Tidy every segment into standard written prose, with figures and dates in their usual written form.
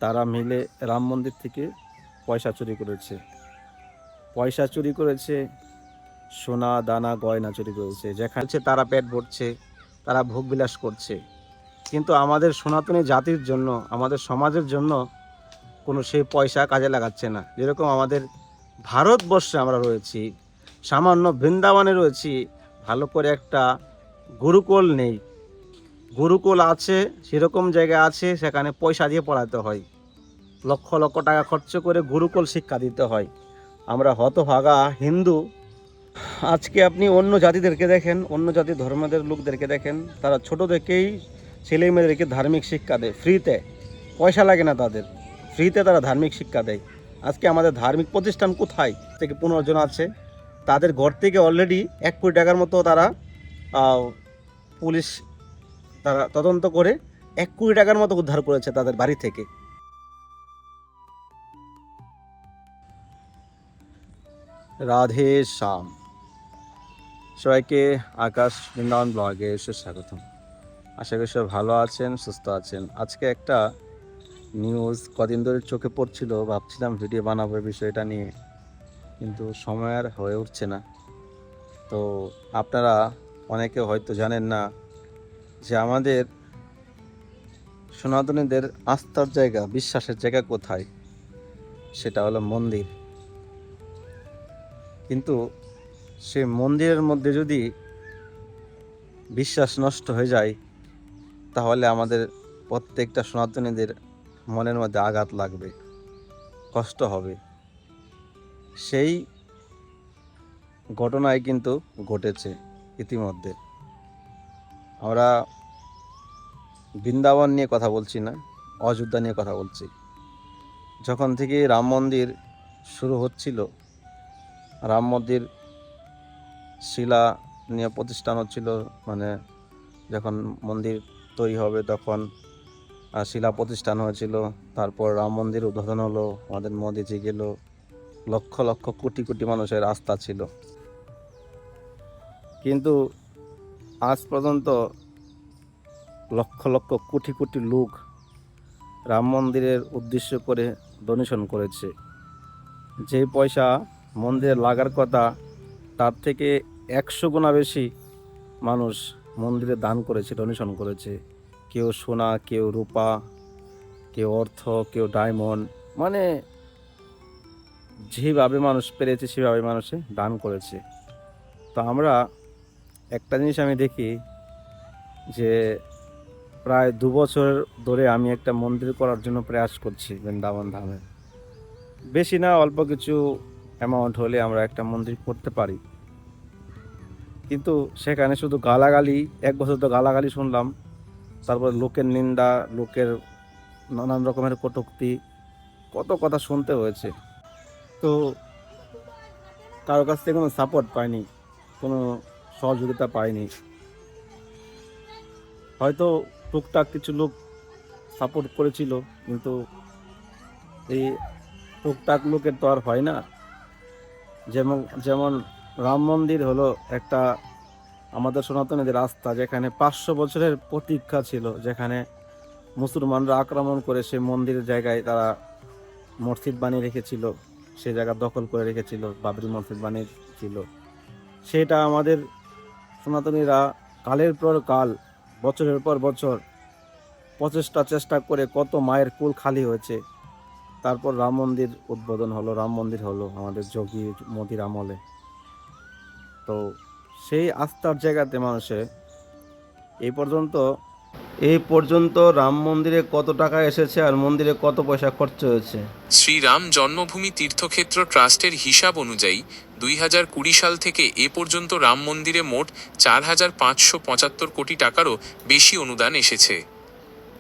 তারা মিলে রাম মন্দির থেকে পয়সা চুরি করেছে। পয়সা চুরি করেছে, সোনা দানা গয়না চুরি করেছে। যেখানে তারা পেট ভরছে, তারা ভোগবিলাস করছে, কিন্তু আমাদের সনাতনী জাতির জন্য, আমাদের সমাজের জন্য কোনো সেই পয়সা কাজে লাগাচ্ছে না। যেরকম আমাদের ভারতবর্ষে আমরা রয়েছি, সামান্য বৃন্দাবনে রয়েছি, ভালো করে একটা গুরুকুল নেই। গুরুকুল আছে, সেরকম জায়গা আছে, সেখানে পয়সা দিয়ে পড়াতে হয়, লক্ষ লক্ষ টাকা খরচ করে গুরুকুল শিক্ষা দিতে হয়। আমরা হতভাগা হিন্দু। আজকে আপনি অন্য জাতিদেরকে দেখেন, অন্য জাতির ধর্মদের লোকদেরকে দেখেন, তারা ছোট থেকেই ছেলে মেয়েদেরকে ধার্মিক শিক্ষা দেয় ফ্রিতে, পয়সা লাগে না তাদের, ফ্রিতে তারা ধার্মিক শিক্ষা দেয়। আজকে আমাদের ধার্মিক প্রতিষ্ঠান কোথায় থেকে 15 জন আছে, তাদের ঘর থেকে অলরেডি 1 কোটি টাকার মতো তারা পুলিশ তারা তদন্ত করে 1 কোটি টাকার মতো উদ্ধার করেছে তাদের বাড়ি থেকে। রাধে শ্যাম। সবাইকে আকাশ বৃন্দাবন ব্লগে এসে স্বাগতম। আশা করি সবাই ভালো আছেন, সুস্থ আছেন। আজকে একটা নিউজ কদিন ধরে চোখে পড়ছিল, ভাবছিলাম ভিডিও বানাবো বিষয়টা নিয়ে, কিন্তু সময় আর হয়ে উঠছে না। তো আপনারা অনেকে হয়তো জানেন না যে আমাদের সনাতনীদের আস্থার জায়গা, বিশ্বাসের জায়গা কোথায়, সেটা হলো মন্দির। কিন্তু সে মন্দিরের মধ্যে যদি বিশ্বাস নষ্ট হয়ে যায়, তাহলে আমাদের প্রত্যেকটা সনাতনীদের মনের মধ্যে আঘাত লাগবে, কষ্ট হবে। সেই ঘটনাই কিন্তু ঘটেছে ইতিমধ্যে। আমরা বৃন্দাবন নিয়ে কথা বলছি না, অযোধ্যা নিয়ে কথা বলছি। যখন থেকে রাম মন্দির শুরু হচ্ছিল, রাম মন্দির শিলা নিয়ে প্রতিষ্ঠান হচ্ছিল, মানে যখন মন্দির তৈরি হবে তখন শিলা প্রতিষ্ঠান হয়েছিল। তারপর রাম মন্দির উদ্বোধন হলো, আমাদের মোদিজি গেল, লক্ষ লক্ষ কোটি কোটি মানুষের আস্থা ছিল। কিন্তু আজ পর্যন্ত লক্ষ লক্ষ কোটি কোটি লোক রাম মন্দিরের উদ্দেশ্য করে ডোনেশন করেছে। যে পয়সা মন্দিরে লাগার কথা, তার থেকে 100 গুণা বেশি মানুষ মন্দিরে দান করেছে, ডোনেশন করেছে। কেউ সোনা, কেউ রূপা, কেউ অর্থ, কেউ ডায়মন্ড, মানে যেভাবে মানুষ পেরেছে সেভাবে মানুষে দান করেছে। তো আমরা একটা জিনিস আমি দেখি যে প্রায় 2 বছর ধরে আমি একটা মন্দির করার জন্য প্রয়াস করছি বৃন্দাবন ধামে। বেশি না, অল্প কিছু অ্যামাউন্ট হলে আমরা একটা মন্দির করতে পারি, কিন্তু সেখানে শুধু গালাগালি। 1 বছর তো গালাগালি শুনলাম, তারপর লোকের নিন্দা, লোকের নানান রকমের কটূক্তি, কত কথা শুনতে হয়েছে। তো কারো কাছ থেকে কোনো সাপোর্ট পাইনি, কোনো সহযোগিতা পাইনি। হয়তো টুকটাক কিছু লোক সাপোর্ট করেছিল, কিন্তু এই টুকটাক লোকের তো আর হয় না। যেমন যেমন রাম মন্দির হলো একটা আমাদের সনাতনীদের আস্থা, যেখানে 500 বছরের প্রতীক্ষা ছিল, যেখানে মুসলমানরা আক্রমণ করে সে মন্দিরের জায়গায় তারা মসজিদ বানিয়ে রেখেছিল, সে জায়গা দখল করে রেখেছিল, বাবরি মসজিদ বানিয়েছিল। সেটা আমাদের সনাতনীরা কালের পর কাল, বছরের পর বছর প্রচেষ্টা চেষ্টা করে কত মায়ের কুল খালি হয়েছে। তারপর রাম মন্দির উদ্বোধন হলো, রাম মন্দির হলো আমাদের যোগী মোদির আমলে। তো সেই আস্থার জায়গাতে মানুষে এই পর্যন্ত রাম মন্দিরে কত টাকা এসেছে আর মন্দিরে কত পয়সা খরচ হয়েছে। শ্রীরাম জন্মভূমি তীর্থক্ষেত্র ট্রাস্টের হিসাব অনুযায়ী 2020 সাল থেকে এ পর্যন্ত রাম মন্দিরে মোট 4,575 কোটি টাকারও বেশি অনুদান এসেছে।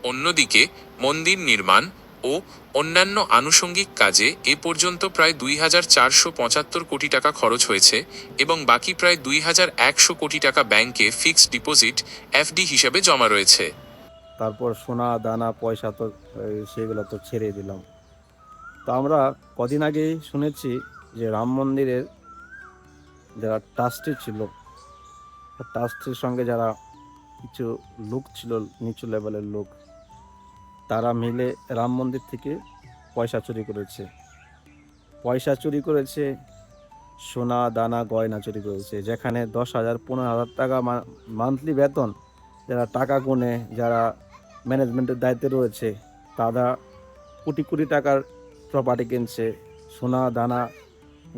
অন্যদিকে মন্দির নির্মাণ ও অন্যান্য আনুষঙ্গিক কাজে এ পর্যন্ত প্রায় 2,475 কোটি টাকা খরচ হয়েছে এবং বাকি প্রায় 2,100 কোটি টাকা ব্যাংকে ফিক্সড ডিপোজিট এফডি হিসেবে জমা রয়েছে। তারপর সোনা দানা পয়সা তো সেগুলো তো ছেড়ে দিলাম। তো আমরা কদিন আগেই শুনেছি যে রাম মন্দিরের যারা ট্রাস্টি ছিল, ট্রাস্টির সঙ্গে যারা কিছু লোক ছিল, নিচু লেভেলের লোক, তারা মিলে রাম মন্দির থেকে পয়সা চুরি করেছে। পয়সা চুরি করেছে, সোনা দানা গয়না চুরি করেছে। যেখানে 10,000 15,000 টাকা মান্থলি বেতন, যারা টাকা গুনে, যারা ম্যানেজমেন্টের দায়িত্বে রয়েছে, তারা কোটি কোটি টাকার প্রপার্টি কিনছে, সোনা দানা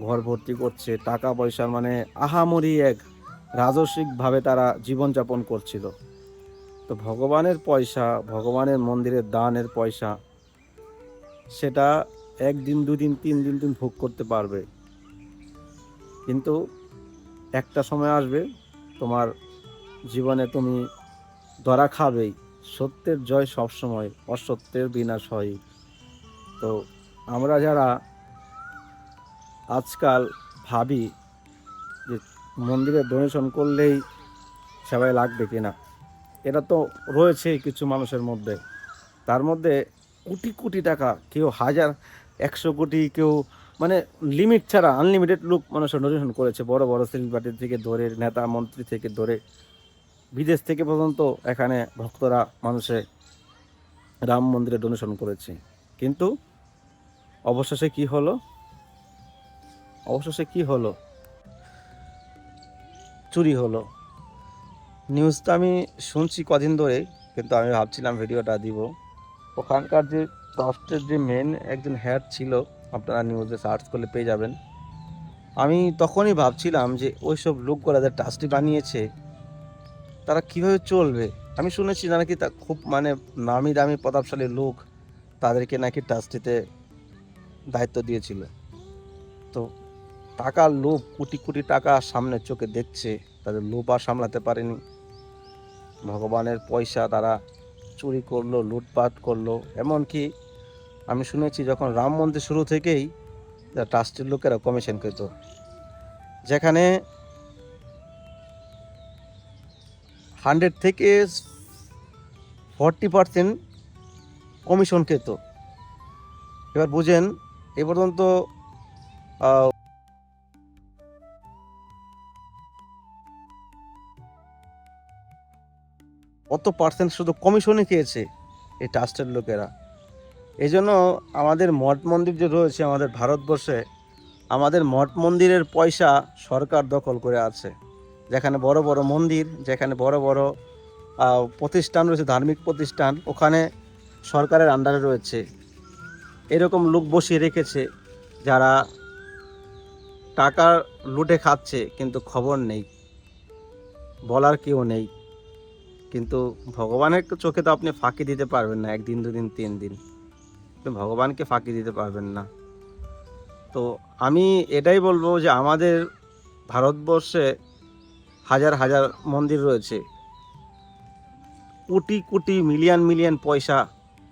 ঘর ভর্তি করছে, টাকা পয়সা মানে আহামরি এক রাজস্বিকভাবে তারা জীবনযাপন করছিল। তো ভগবানের পয়সা, ভগবানের মন্দিরের দানের পয়সা, সেটা একদিন দুদিন 3 দিন তুমি ভোগ করতে পারবে, কিন্তু একটা সময় আসবে তোমার জীবনে তুমি ধরা খাবেই। সত্যের জয় সবসময়, অসত্যের বিনাশ হয়। তো আমরা যারা আজকাল ভাবি যে মন্দিরে ডোনেশন করলেই সেবায় লাগবে কিনা, এটা তো রয়েছে কিছু মানুষের মধ্যে। তার মধ্যে কোটি কোটি টাকা, কেউ 1000 100 কোটি, কেউ মানে লিমিট ছাড়া আনলিমিটেড লোক মানুষের ডোনেশন করেছে। বড় বড় সেলিব্রিটি থেকে ধরে, নেতা মন্ত্রী থেকে ধরে, বিদেশ থেকে পর্যন্ত এখানে ভক্তরা মানুষে রাম মন্দিরে ডোনেশন করেছে। কিন্তু অবশেষে কি হলো? অবশেষে কি হলো? চুরি হলো। নিউজটা আমি শুনছি কদিন ধরে, কিন্তু আমি ভাবছিলাম ভিডিওটা দিব। ওখানকার যে ট্রাস্টের যে মেন একজন হেড ছিল, আপনারা নিউজে সার্চ করলে পেয়ে যাবেন। আমি তখনই ভাবছিলাম যে ওইসব লোকগুলা যে ট্রাস্টি বানিয়েছে, তারা কিভাবে চলবে। আমি শুনেছি নাকি তা খুব মানে নামি দামি প্রতাপশালী লোক, তাদেরকে নাকি ট্রাস্টিতে দায়িত্ব দিয়েছিল। তো টাকার লোভ, কোটি কোটি টাকা সামনে চোখে দেখছে, তাদের লোভ আর সামলাতে পারেনি। ভগবানের পয়সা তারা চুরি করলো, লুটপাট করলো। এমনকি আমি শুনেছি যখন রাম মন্দির শুরু থেকেই ট্রাস্টের লোকেরা কমিশন পেত, যেখানে 100 থেকে 40% কমিশন পেত। এবার বুঝেন, এ পর্যন্ত কত পার্সেন্ট শুধু কমিশনই খেয়েছে এই ট্রাস্টের লোকেরা। এই জন্য আমাদের মঠ মন্দির যে রয়েছে আমাদের ভারতবর্ষে, আমাদের মঠ মন্দিরের পয়সা সরকার দখল করে আছে। যেখানে বড় বড় মন্দির, যেখানে বড় বড় প্রতিষ্ঠান রয়েছে, ধার্মিক প্রতিষ্ঠান, ওখানে সরকারের আন্ডারে রয়েছে। এরকম লোক বসিয়ে রেখেছে যারা টাকা লুটে খাচ্ছে, কিন্তু খবর নেই, বলার কেউ নেই। কিন্তু ভগবানের চোখে তো আপনি ফাঁকি দিতে পারবেন না, 1 দিন 2 দিন 3 দিন, আপনি ভগবানকে ফাঁকি দিতে পারবেন না। তো আমি এটাই বলবো যে আমাদের ভারতবর্ষে হাজার হাজার মন্দির রয়েছে, কোটি কোটি মিলিয়ন মিলিয়ন পয়সা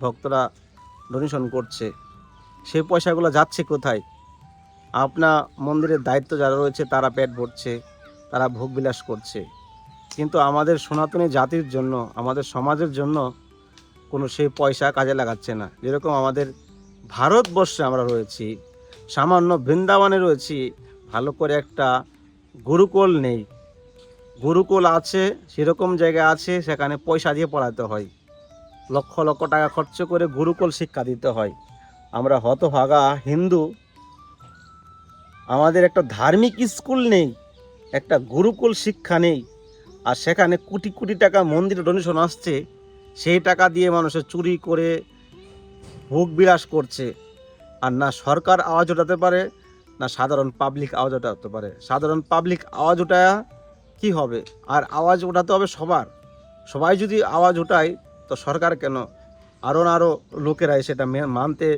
ভক্তরা ডোনেশন করছে। সেই পয়সাগুলো যাচ্ছে কোথায়? আপনার মন্দিরের দায়িত্ব যারা রয়েছে তারা পেট ভরছে, তারা ভোগবিলাস করছে, কিন্তু আমাদের সনাতনী জাতির জন্য, আমাদের সমাজের জন্য কোনো সেই পয়সা কাজে লাগাচ্ছে না। যেরকম আমাদের ভারতবর্ষে আমরা রয়েছি, সামান্য বৃন্দাবনে রয়েছি, ভালো করে একটা গুরুকুল নেই। গুরুকুল আছে, সেরকম জায়গা আছে, সেখানে পয়সা দিয়ে পড়াতে হয়, লক্ষ লক্ষ টাকা খরচ করে গুরুকুল শিক্ষা দিতে হয়। আমরা হতভাগা হিন্দু, আমাদের একটা ধার্মিক স্কুল নেই, একটা গুরুকুল শিক্ষা নেই, আর সেখানে কোটি কোটি টাকা মন্দিরে ডোনেশন আসছে। সেই টাকা দিয়ে মানুষের চুরি করে ভোগ বিলাস করছে। আর না সরকার আওয়াজ ওঠাতে পারে, না সাধারণ পাবলিক আওয়াজ ওঠাতে পারে। সাধারণ পাবলিক আওয়াজ ওঠায় কি হবে? আর আওয়াজ ওঠাতে হবে সবার। সবাই যদি আওয়াজ ওঠায়, তো সরকার কেন, আরও লোকেরাই সেটা মানতে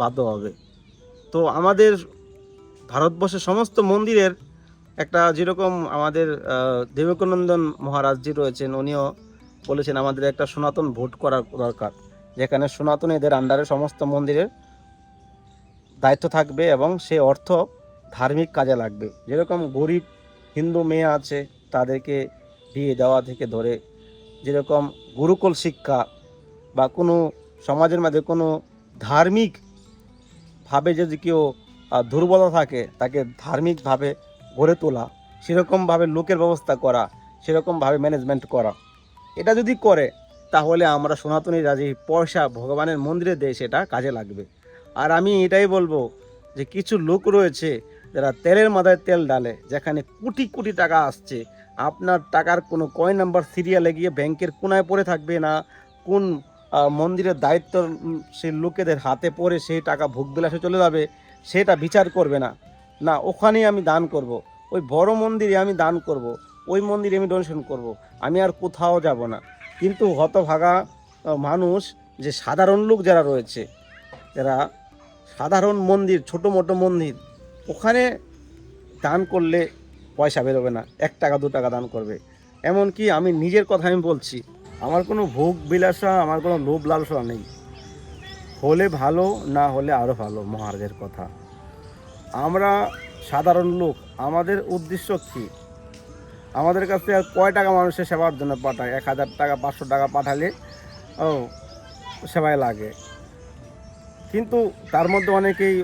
বাধ্য হবে। তো আমাদের ভারতবর্ষের সমস্ত মন্দিরের একটা, যেরকম আমাদের দেবকীনন্দন মহারাজজি রয়েছেন, উনিও বলেছেন আমাদের একটা সনাতন ভোট করার দরকার, যেখানে সনাতনীদের আন্ডারে সমস্ত মন্দিরের দায়িত্ব থাকবে এবং সে অর্থ ধার্মিক কাজে লাগবে। যেরকম গরিব হিন্দু মেয়ে আছে, তাদেরকে বিয়ে দেওয়া থেকে ধরে, যেরকম গুরুকুল শিক্ষা বা কোনো সমাজের মধ্যে কোনো ধার্মিকভাবে যদি কেউ দুর্বলতা থাকে, তাকে ধার্মিকভাবে গড়ে তোলা, সেরকমভাবে লোকের ব্যবস্থা করা, সেরকমভাবে ম্যানেজমেন্ট করা। এটা যদি করে, তাহলে আমরা সনাতনীরা যে পয়সা ভগবানের মন্দিরে দেয় সেটা কাজে লাগবে। আর আমি এটাই বলবো যে কিছু লোক রয়েছে যারা তেলের মাথায় তেল ডালে, যেখানে কোটি কোটি টাকা আসছে, আপনার টাকার কোনো কয় নাম্বার সিরিয়ালে গিয়ে ব্যাংকের কোনায় পড়ে থাকবে না, কোন মন্দিরের দায়িত্ব সেই লোকেদের হাতে পড়ে সেই টাকা ভোগবিলাসে চলে যাবে, সেটা বিচার করবে না। না, ওখানেই আমি দান করব, ওই বড় মন্দিরে আমি দান করব, ওই মন্দিরে আমি ডোনেশন করব, আমি আর কোথাও যাব না। কিন্তু হতভাগা মানুষ, যে সাধারণ লোক যারা রয়েছে, যারা সাধারণ মন্দির, ছোটো মোটো মন্দির, ওখানে দান করলে পয়সা বেরোবে না, 1 টাকা 2 টাকা দান করবে। এমনকি আমি নিজের কথা আমি বলছি, আমার কোনো ভোগ বিলাসা, আমার কোনো লোভ লালসা নেই। হলে ভালো, না হলে আরও ভালো, মহারাজের কথা। আমরা সাধারণ লোক, আমাদের উদ্দেশ্য কী? আমাদের কাছে আর কয় টাকা মানুষের সেবার জন্য পাঠায়? 1000 টাকা 500 টাকা পাঠালে ও সেবায় লাগে। কিন্তু তার মধ্যে অনেকেই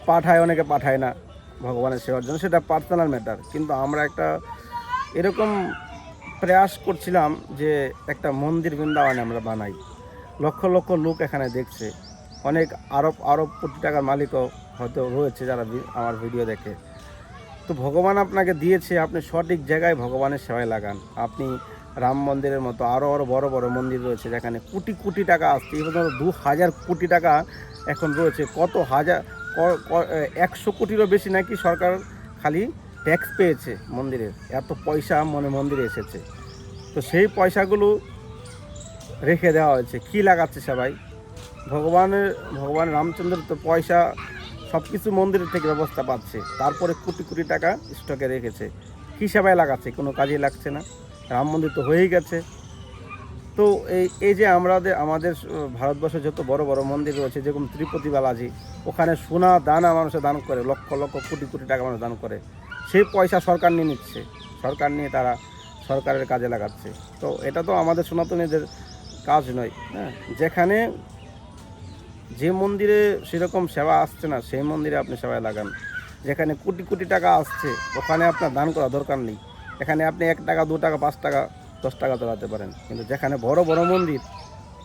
পাঠায়, অনেকে পাঠায় না ভগবানের সেবার জন্য, সেটা পার্সোনাল ম্যাটার। কিন্তু আমরা একটা এরকম প্রয়াস করছিলাম যে একটা মন্দির বৃন্দাবনে আমরা বানাই, লক্ষ লক্ষ লোক এখানে দেখছে, অনেক আরব আরব কোটি টাকার মালিকও হয়তো রয়েছে যারা আমার ভিডিও দেখে। তো ভগবান আপনাকে দিয়েছে, আপনি সঠিক জায়গায় ভগবানের সেবায় লাগান। আপনি রাম মন্দিরের মতো আরও বড় বড় মন্দির রয়েছে যেখানে কোটি কোটি টাকা আসছে, এই পর্যন্ত 2000 কোটি টাকা এখন রয়েছে। কত হাজার 100 কোটিরও বেশি নাকি সরকার খালি ট্যাক্স পেয়েছে মন্দিরের, এত পয়সা মন্দিরে এসেছে। তো সেই পয়সাগুলো রেখে দেওয়া হয়েছে, কী লাগাচ্ছে সবাই? ভগবান রামচন্দ্র তো পয়সা সব কিছু মন্দিরের থেকে ব্যবস্থা পাচ্ছে, তারপরে কোটি কোটি টাকা স্টকে রেখেছে, কী সেবায় লাগাচ্ছে? কোনো কাজেই লাগছে না। রাম মন্দির তো হয়েই গেছে। তো এই যে আমাদের ভারতবর্ষে যত বড় বড় মন্দির রয়েছে, যেরকম তিরুপতি বালাজি, ওখানে সোনা দানা মানুষে দান করে, লক্ষ লক্ষ কোটি কোটি টাকা মানুষ দান করে, সেই পয়সা সরকার নিয়ে নিচ্ছে, সরকার নিয়ে তারা সরকারের কাজে লাগাচ্ছে। তো এটা তো আমাদের সনাতনীদের কাজ নয়। হ্যাঁ, যেখানে যে মন্দিরে সেরকম সেবা আসছে না, সেই মন্দিরে আপনি সেবায় লাগান। যেখানে কোটি কোটি টাকা আসছে, ওখানে আপনার দান করা দরকার নেই। এখানে আপনি 1 টাকা 2 টাকা 5 টাকা 10 টাকা তোলাতে পারেন, কিন্তু যেখানে বড় বড় মন্দির,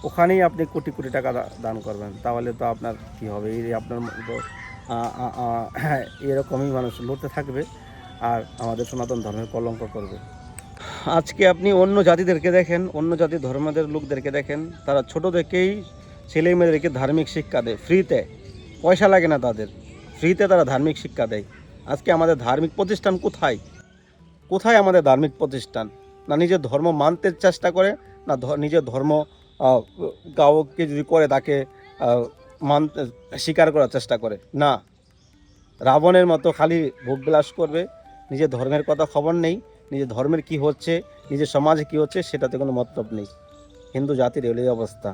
ওখানেই আপনি কোটি কোটি টাকা দান করবেন। তাহলে তো আপনার কী হবে? এই আপনার এরকমই মানুষ লড়তে থাকবে আর আমাদের সনাতন ধর্মের কলঙ্ক করবে। আজকে আপনি অন্য জাতিদেরকে দেখেন, অন্য জাতি ধর্মদের লোকদেরকে দেখেন, তারা ছোট থেকেই ছেলে মেয়েদেরকে ধার্মিক শিক্ষা দেয় ফ্রিতে, পয়সা লাগে না তাদের, ফ্রিতে তারা ধার্মিক শিক্ষা দেয়। আজকে আমাদের ধার্মিক প্রতিষ্ঠান কোথায়? কোথায় আমাদের ধার্মিক প্রতিষ্ঠান? না নিজের ধর্ম মানতে চেষ্টা করে, না নিজের ধর্ম কাউকে যদি করে তাকে মানতে স্বীকার করার চেষ্টা করে। না, রাবণের মতো খালি ভোগবিলাস করবে, নিজের ধর্মের কথা খবর নেই, নিজের ধর্মের কি হচ্ছে, নিজের সমাজে কি হচ্ছে সেটাতে কোনো মতলব নেই। হিন্দু জাতির এই অবস্থা।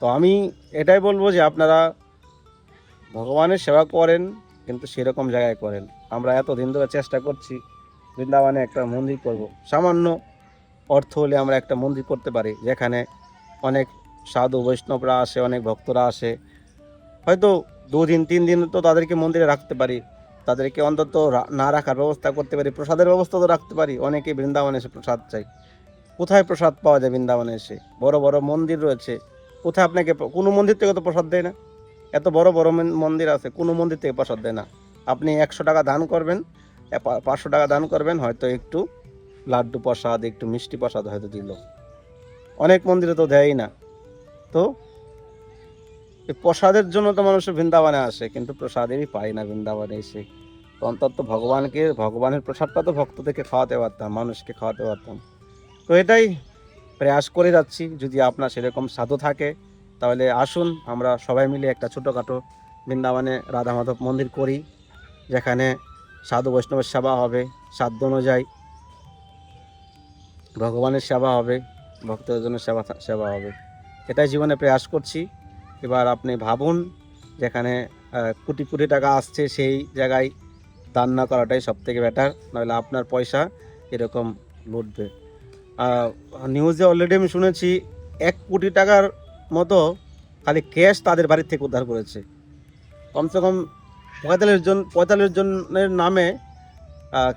তো আমি এটাই বলবো যে আপনারা ভগবানের সেবা করেন, কিন্তু সেরকম জায়গায় করেন। আমরা এতদিন ধরে চেষ্টা করছি বৃন্দাবনে একটা মন্দির করব, সামান্য অর্থ হলে আমরা একটা মন্দির করতে পারি, যেখানে অনেক সাধু বৈষ্ণবরা আসে, অনেক ভক্তরা আসে, হয়তো 2 দিন 3 দিন তো তাদেরকে মন্দিরে রাখতে পারি, তাদেরকে অন্তত না রাখার ব্যবস্থা করতে পারি, প্রসাদের ব্যবস্থা তো রাখতে পারি। অনেকে বৃন্দাবনে এসে প্রসাদ চাই, কোথায় প্রসাদ পাওয়া যায় বৃন্দাবনে এসে? বড় বড় মন্দির রয়েছে, কোথায় আপনাকে কোনো মন্দির থেকে তো প্রসাদ দেয় না। এত বড় বড় মন্দির আছে, কোনো মন্দির থেকে প্রসাদ দেয় না। আপনি 100 টাকা দান করবেন, 500 টাকা দান করবেন, হয়তো একটু লাড্ডু প্রসাদ, একটু মিষ্টি প্রসাদ হয়তো দিল। অনেক মন্দিরে তো দেয়ই না। তো এই প্রসাদের জন্য তো মানুষ বৃন্দাবনে আসে, কিন্তু প্রসাদেরই পায় না বৃন্দাবনে এসে। তো অন্তত ভগবানের প্রসাদটা তো ভক্তদেরকে খাওয়াতে পারতাম, মানুষকে খাওয়াতে পারতাম। তো এটাই প্রয়াস করে যাচ্ছি। যদি আপনার সেরকম সাধু থাকে তাহলে আসুন, আমরা সবাই মিলে একটা ছোটোখাটো বৃন্দাবনে রাধা মাধব মন্দির করি, যেখানে সাধু বৈষ্ণবের সেবা হবে, সাধ্য অনুযায়ী ভগবানের সেবা হবে, ভক্তদের জন্য সেবা হবে। এটাই জীবনে প্রয়াস করছি। এবার আপনি ভাবুন, যেখানে কোটি কোটি টাকা আসছে সেই জায়গায় দান না করাটাই সবথেকে বেটার, নাহলে আপনার পয়সা এরকম লুটবে। নিউজে অলরেডি আমি শুনেছি 1 কোটি টাকার মতো খালি ক্যাশ তাদের বাড়ির থেকে উদ্ধার করেছে। কমসে কম 45 জনের নামে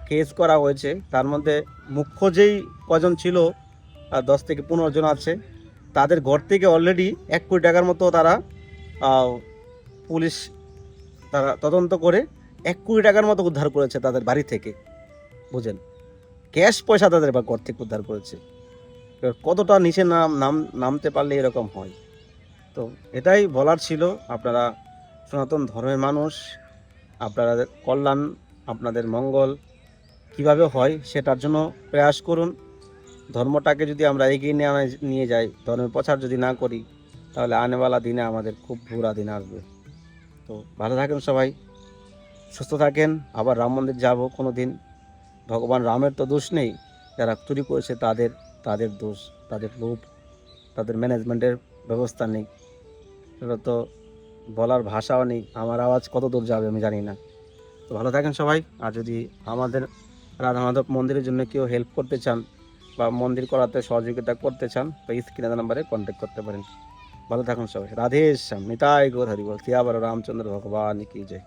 কেস করা হয়েছে। তার মধ্যে মুখ্য যেই কজন ছিল 10 থেকে 15 জন আছে, তাদের ঘর থেকে অলরেডি 1 কোটি টাকার মতো তারা পুলিশ তারা তদন্ত করে 1 কোটি টাকার মতো উদ্ধার করেছে তাদের বাড়ি থেকে। বুঝেন, ক্যাশ পয়সা তাদের বা ঘর থেকে উদ্ধার করেছে। এবার কতটা নিচে নামতে পারলে এরকম হয়। তো এটাই বলার ছিল। আপনারা সনাতন ধর্মের মানুষ, আপনারা কল্যাণ, আপনাদের মঙ্গল কিভাবে হয় সেটার জন্য প্রয়াস করুন। ধর্মটাকে যদি আমরা এগিয়ে নিয়ে যাই, ধর্মের প্রচার যদি না করি, তাহলে আনেওয়ালা দিনে আমাদের খুব বুরা দিন আসবে। তো ভালো থাকেন সবাই, সুস্থ থাকেন। আবার রাম মন্দির যাবো কোনো দিন। ভগবান রামের তো দোষ নেই, যারা চুরি করেছে তাদের দোষ, তাদের লোভ, তাদের ম্যানেজমেন্টের ব্যবস্থা নেই। এটা তো বলার ভাষাও নেই। আমার আওয়াজ কত দূর যাবে আমি জানি না। তো ভালো থাকেন সবাই। আর যদি আমাদের রাধা মাধব মন্দিরের জন্য কেউ হেল্প করতে চান বা মন্দির করাতে সহযোগিতা করতে চান, তো স্ক্রিনে নাম্বারে কন্ট্যাক্ট করতে পারেন। ভালো থাকুন সবাই। রাধে শ্যাম, নিতাই গৌর হরি বল। সিয়াবার রামচন্দ্র ভগবান কি জয়।